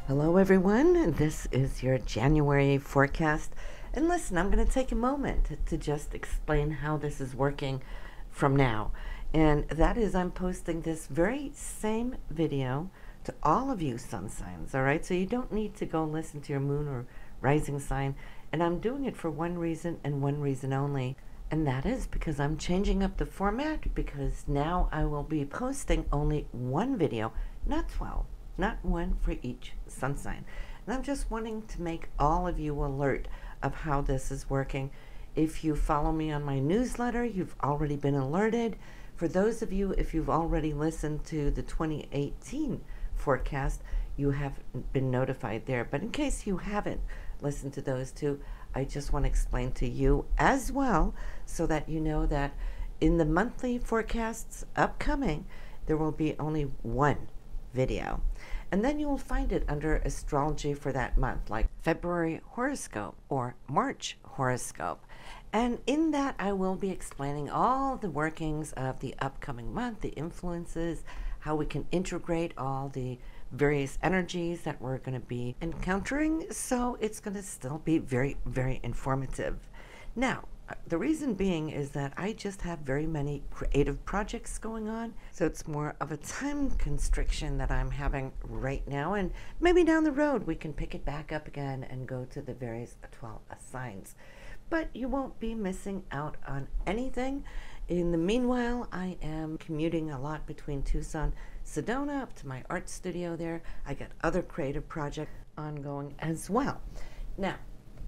Hello everyone, this is your January forecast. And listen, I'm going to take a moment to just explain how this is working from now. And that is, I'm posting this very same video to all of you sun signs, all right? So you don't need to go listen to your moon or rising sign. And I'm doing it for one reason and one reason only. And that is because I'm changing up the format, because now I will be posting only one video, not 12. Not one for each sun sign. And I'm just wanting to make all of you alert of how this is working. If you follow me on my newsletter, you've already been alerted. For those of you, if you've already listened to the 2018 forecast, you have been notified there. But in case you haven't listened to those two, I just want to explain to you as well, so that you know that in the monthly forecasts upcoming, there will be only one video. And then you will find it under astrology for that month, like February horoscope or March horoscope. And in that, I will be explaining all the workings of the upcoming month, the influences, how we can integrate all the various energies that we're going to be encountering. So it's going to still be very, very informative. Now, the reason being is that I just have very many creative projects going on, so it's more of a time constriction that I'm having right now, and maybe down the road we can pick it back up again and go to the various 12 signs. But you won't be missing out on anything. In the meanwhile, I am commuting a lot between Tucson, Sedona, up to my art studio there. I got other creative projects ongoing as well. Now,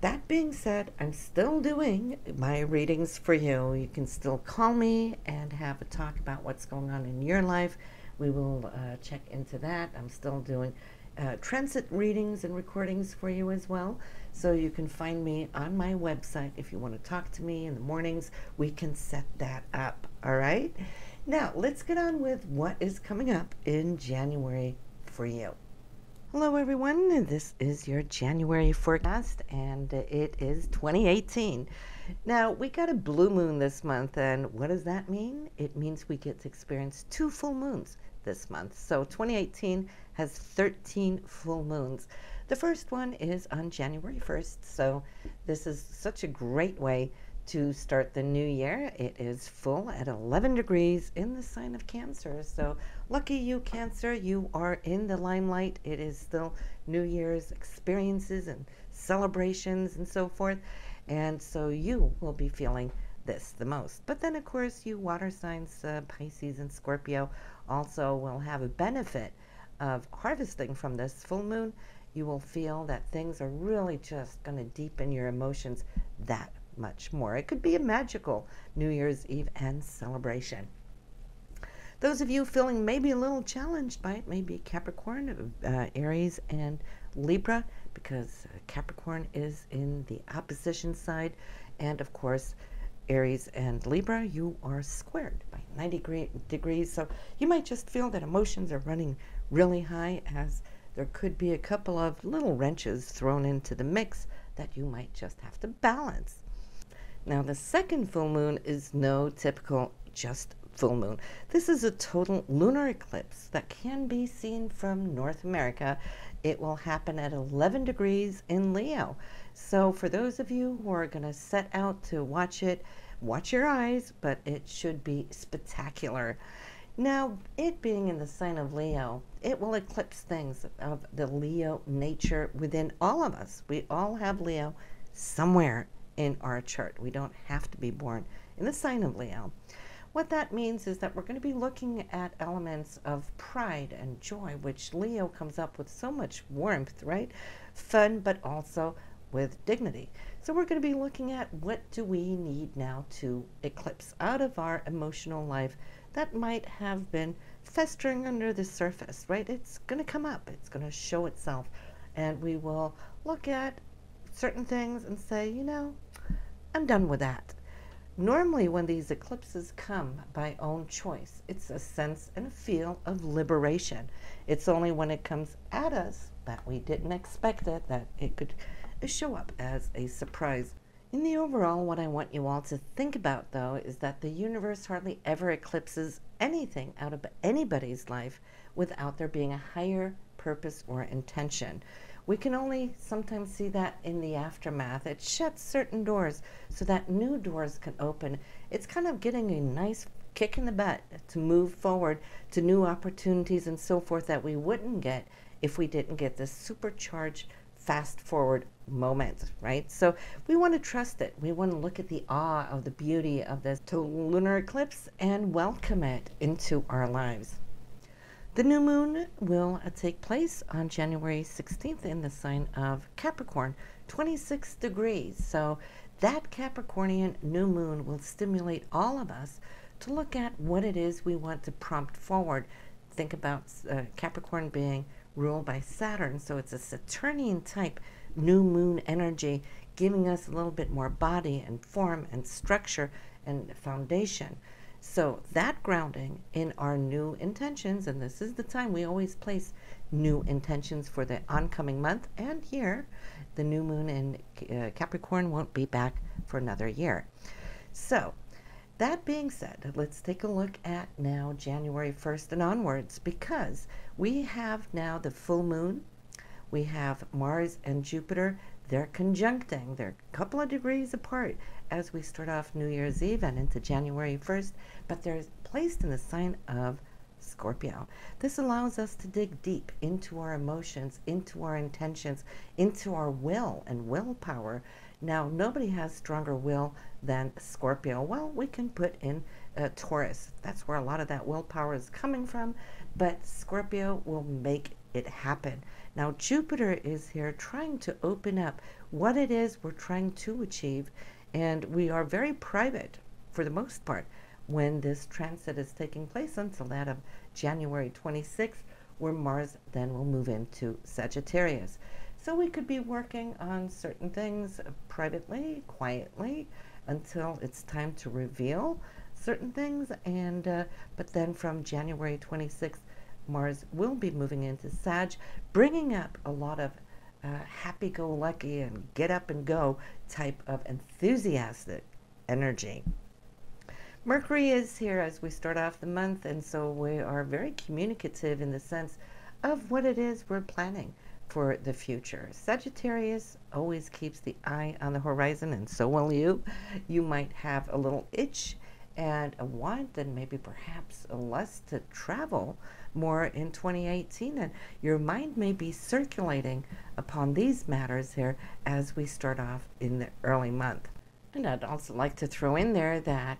that being said, I'm still doing my readings for you. You can still call me and have a talk about what's going on in your life. We will check into that. I'm still doing transit readings and recordings for you as well. So you can find me on my website. If you want to talk to me in the mornings, we can set that up. All right? Now, let's get on with what is coming up in January for you. Hello everyone, this is your January forecast, and it is 2018. Now, we got a blue moon this month, and what does that mean? It means we get to experience 2 full moons this month. So 2018 has 13 full moons. The first one is on January 1st, so this is such a great way to start the new year. It is full at 11 degrees in the sign of Cancer. So lucky you, Cancer, you are in the limelight. It is still New Year's experiences and celebrations and so forth. And so you will be feeling this the most. But then, of course, you water signs, Pisces and Scorpio, also will have a benefit of harvesting from this full moon. You will feel that things are really just going to deepen your emotions that much more. It could be a magical New Year's Eve and celebration. Those of you feeling maybe a little challenged by it may be Capricorn, Aries, and Libra, because Capricorn is in the opposition side, and of course Aries and Libra, you are squared by 90 degrees, so you might just feel that emotions are running really high, as there could be a couple of little wrenches thrown into the mix that you might just have to balance. Now, the second full moon is no typical just full moon. This is a total lunar eclipse that can be seen from North America. It will happen at 11 degrees in Leo. So for those of you who are going to set out to watch it, watch your eyes, but it should be spectacular. Now, it being in the sign of Leo, it will eclipse things of the Leo nature within all of us. We all have Leo somewhere in our chart. We don't have to be born in the sign of Leo. What that means is that we're going to be looking at elements of pride and joy, which Leo comes up with so much warmth, right? Fun, but also with dignity. So we're going to be looking at what do we need now to eclipse out of our emotional life that might have been festering under the surface, right? It's going to come up. It's going to show itself. And we will look at certain things and say, you know, I'm done with that. Normally, when these eclipses come by own choice, it's a sense and a feel of liberation. It's only when it comes at us that we didn't expect it, that it could show up as a surprise. In the overall, what I want you all to think about, though, is that the universe hardly ever eclipses anything out of anybody's life without there being a higher purpose or intention. We can only sometimes see that in the aftermath. It shuts certain doors so that new doors can open. It's kind of getting a nice kick in the butt to move forward to new opportunities and so forth that we wouldn't get if we didn't get this supercharged fast forward moment, right? So we want to trust it. We want to look at the awe of the beauty of this total lunar eclipse and welcome it into our lives. The new moon will take place on January 16th in the sign of Capricorn, 26 degrees. So that Capricornian new moon will stimulate all of us to look at what it is we want to prompt forward. Think about Capricorn being ruled by Saturn, so it's a Saturnian type new moon energy, giving us a little bit more body and form and structure and foundation. So that grounding in our new intentions, and this is the time we always place new intentions for the oncoming month and year. The new moon in Capricorn won't be back for another year. So that being said, let's take a look at now January 1st and onwards, because we have now the full moon. We have Mars and Jupiter. They're conjuncting. They're a couple of degrees apart as we start off New Year's Eve and into January 1st, but they're placed in the sign of Scorpio. This allows us to dig deep into our emotions, into our intentions, into our will and willpower. Now, nobody has stronger will than Scorpio. Well, we can put in Taurus. That's where a lot of that willpower is coming from, but Scorpio will make it happen. Now, Jupiter is here trying to open up what it is we're trying to achieve, and we are very private for the most part when this transit is taking place until that of January 26th, where Mars then will move into Sagittarius. So we could be working on certain things privately, quietly, until it's time to reveal certain things. And but then from January 26th, Mars will be moving into Sag, bringing up a lot of happy-go-lucky and get up and go type of enthusiastic energy. Mercury is here as we start off the month, and so we are very communicative in the sense of what it is we're planning for the future. Sagittarius always keeps the eye on the horizon, and so will you. You might have a little itch and a want and maybe perhaps a lust to travel more in 2018, and your mind may be circulating upon these matters here as we start off in the early month. And I'd also like to throw in there that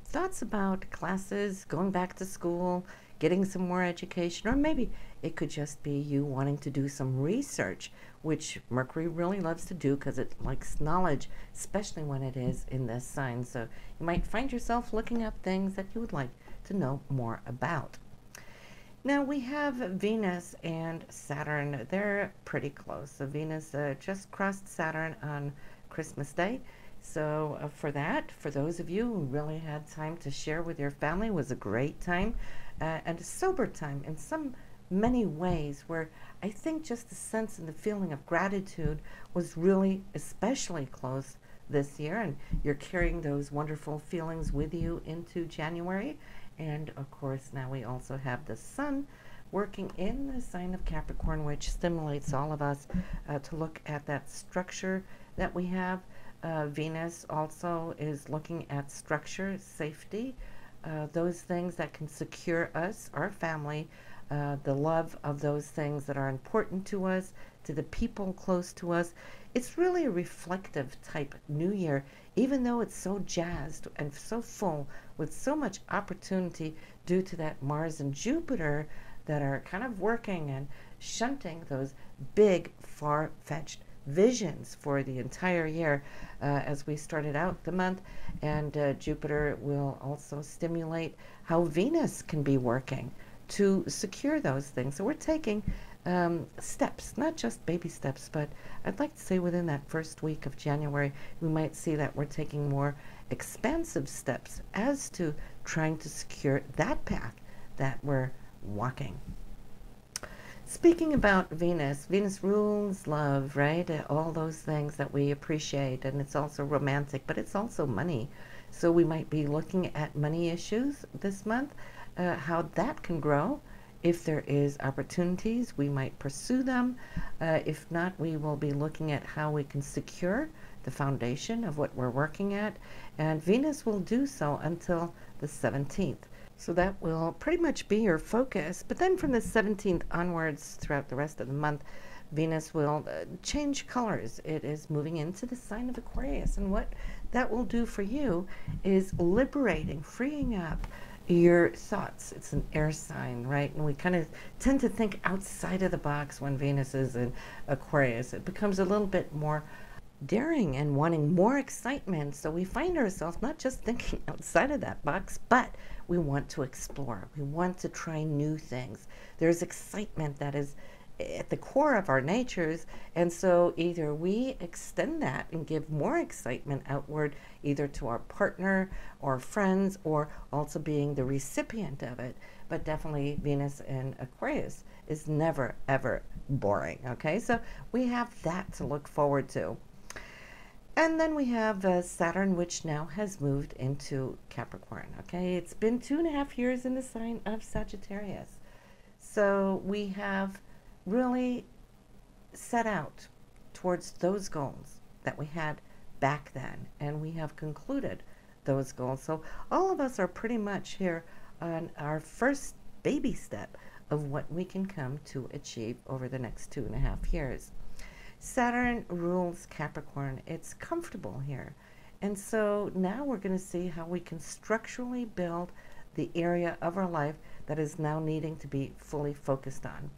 thoughts about classes, going back to school, getting some more education, or maybe it could just be you wanting to do some research, which Mercury really loves to do because it likes knowledge, especially when it is in this sign. So you might find yourself looking up things that you would like to know more about. Now we have Venus and Saturn. They're pretty close. So Venus just crossed Saturn on Christmas Day. So for that, for those of you who really had time to share with your family, was a great time and a sober time in many ways, where I think just the sense and the feeling of gratitude was really especially close this year, and you're carrying those wonderful feelings with you into January. And of course, now we also have the Sun working in the sign of Capricorn, which stimulates all of us to look at that structure that we have. Venus also is looking at structure, safety, those things that can secure us, our family, the love of those things that are important to us, to the people close to us. It's really a reflective type new year, even though it's so jazzed and so full with so much opportunity due to that Mars and Jupiter that are kind of working and shunting those big, far-fetched visions for the entire year as we started out the month. And Jupiter will also stimulate how Venus can be working to secure those things. So we're taking steps, not just baby steps, but I'd like to say within that first week of January, we might see that we're taking more expansive steps as to trying to secure that path that we're walking. Speaking about Venus, Venus rules love, right? All those things that we appreciate, and it's also romantic, but it's also money. So we might be looking at money issues this month, how that can grow If there is opportunities, we might pursue them. If not, we will be looking at how we can secure the foundation of what we're working at. And Venus will do so until the 17th. So that will pretty much be your focus. But then from the 17th onwards, throughout the rest of the month, Venus will change colors. It is moving into the sign of Aquarius. And what that will do for you is liberating, freeing up your thoughts. It's an air sign, right? And we kind of tend to think outside of the box when Venus is in Aquarius. It becomes a little bit more daring and wanting more excitement. So we find ourselves not just thinking outside of that box, but we want to explore. We want to try new things. There's excitement that is at the core of our natures, and so either we extend that and give more excitement outward, either to our partner or friends, or also being the recipient of it. But definitely Venus in Aquarius is never ever boring. Okay, so we have that to look forward to. And then we have Saturn, which now has moved into Capricorn. Okay, it's been 2.5 years in the sign of Sagittarius. So we have really set out towards those goals that we had back then, and we have concluded those goals. So all of us are pretty much here on our first baby step of what we can come to achieve over the next 2.5 years. Saturn rules Capricorn. It's comfortable here. And so now we're going to see how we can structurally build the area of our life that is now needing to be fully focused on.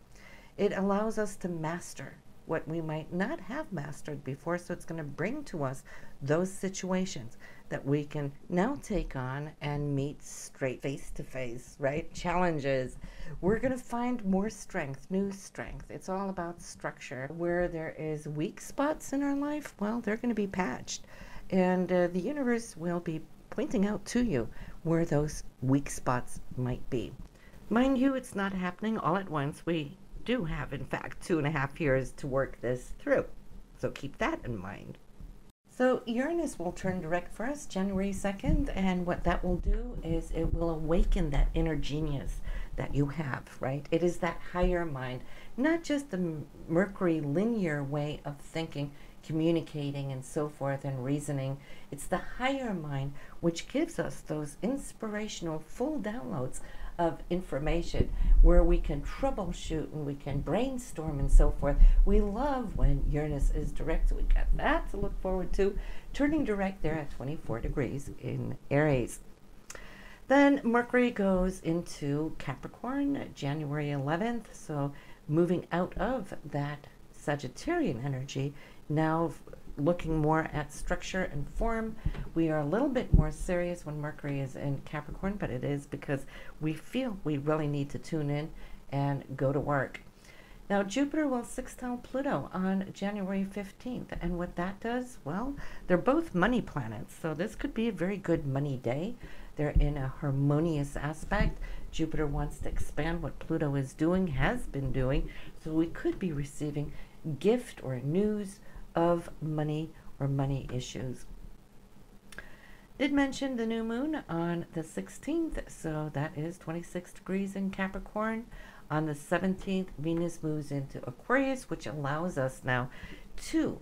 It allows us to master what we might not have mastered before, so it's going to bring to us those situations that we can now take on and meet straight face to face, right? Challenges. We're going to find more strength, new strength. It's all about structure. Where there is weak spots in our life, well, they're going to be patched. And the universe will be pointing out to you where those weak spots might be. Mind you, it's not happening all at once. We do have, in fact, 2.5 years to work this through. So keep that in mind. So Uranus will turn direct for us January 2nd, and what that will do is it will awaken that inner genius that you have, right? It is that higher mind, not just the Mercury linear way of thinking, communicating, and so forth, and reasoning. It's the higher mind which gives us those inspirational full downloads of information where we can troubleshoot and we can brainstorm and so forth. We love when Uranus is direct, so we got that to look forward to, turning direct there at 24 degrees in Aries. Then Mercury goes into Capricorn January 11th, so moving out of that Sagittarian energy, now looking more at structure and form. We are a little bit more serious when Mercury is in Capricorn, but it is because we feel we really need to tune in and go to work. Now Jupiter will sextile Pluto on January 15th, and what that does, well, they're both money planets, so this could be a very good money day. They're in a harmonious aspect. Jupiter wants to expand what Pluto is doing, has been doing, so we could be receiving gift or news of money or money issues. Did mention the new moon on the 16th, so that is 26 degrees in Capricorn. On the 17th, Venus moves into Aquarius, which allows us now to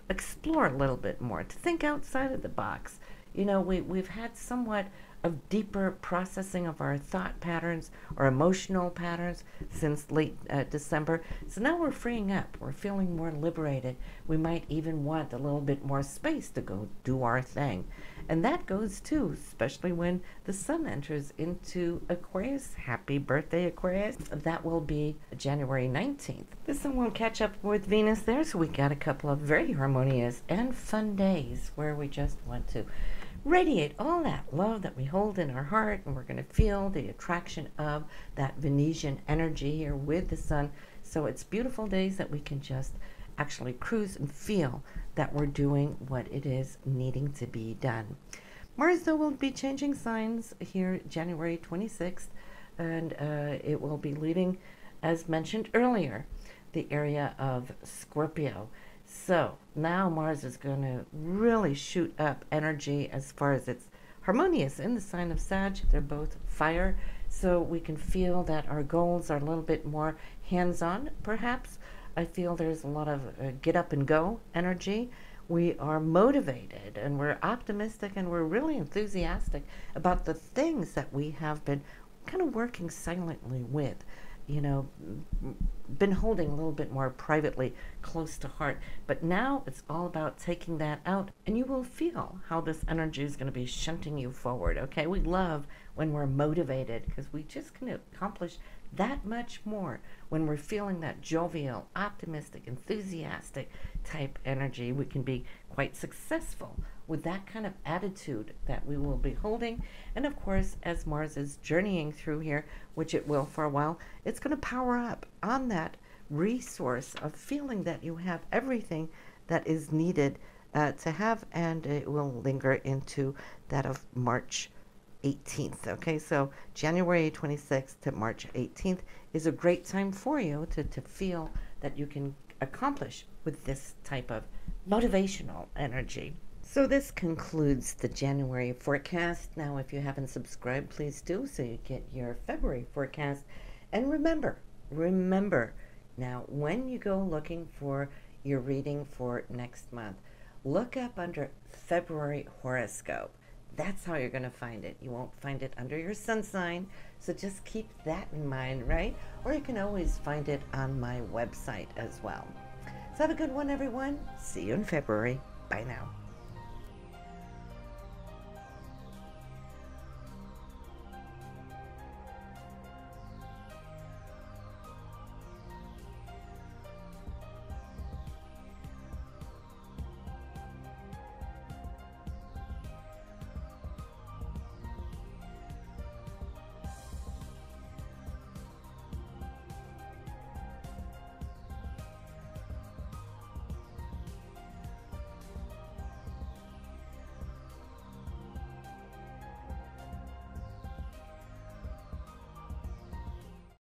explore a little bit more, to think outside of the box. You know, we've had somewhat of deeper processing of our thought patterns or emotional patterns since late December. So now we're freeing up. We're feeling more liberated. We might even want a little bit more space to go do our thing. And that goes too, especially when the sun enters into Aquarius. Happy birthday, Aquarius. That will be January 19th. The sun won't catch up with Venus there, so we got a couple of very harmonious and fun days where we just want to radiate all that love that we hold in our heart, and we're going to feel the attraction of that Venusian energy here with the sun. So it's beautiful days that we can just actually cruise and feel that we're doing what it is needing to be done. Mars, though, will be changing signs here January 26th, and it will be leaving, as mentioned earlier, the area of Scorpio. So now Mars is going to really shoot up energy as far as it's harmonious in the sign of Sag. They're both fire so we can feel that our goals are a little bit more hands-on, perhaps. I feel there's a lot of get up and go energy. We are motivated and we're optimistic and we're really enthusiastic about the things that we have been kind of working silently with, you know, been holding a little bit more privately close to heart. But now it's all about taking that out, and you will feel how this energy is going to be shunting you forward. Okay, we love when we're motivated because we just can accomplish that much more when we're feeling that jovial, optimistic, enthusiastic type energy. We can be quite successful with that kind of attitude that we will be holding. And of course, as Mars is journeying through here, which it will for a while, it's going to power up on that resource of feeling that you have everything that is needed to have, and it will linger into that of March 18th. Okay, so January 26th to March 18th is a great time for you to feel that you can accomplish with this type of motivational energy. So this concludes the January forecast. Now, if you haven't subscribed, please do so you get your February forecast. And remember, now when you go looking for your reading for next month, look up under February Horoscope. That's how you're going to find it. You won't find it under your sun sign, so just keep that in mind, right? Or you can always find it on my website as well. So have a good one, everyone. See you in February. Bye now.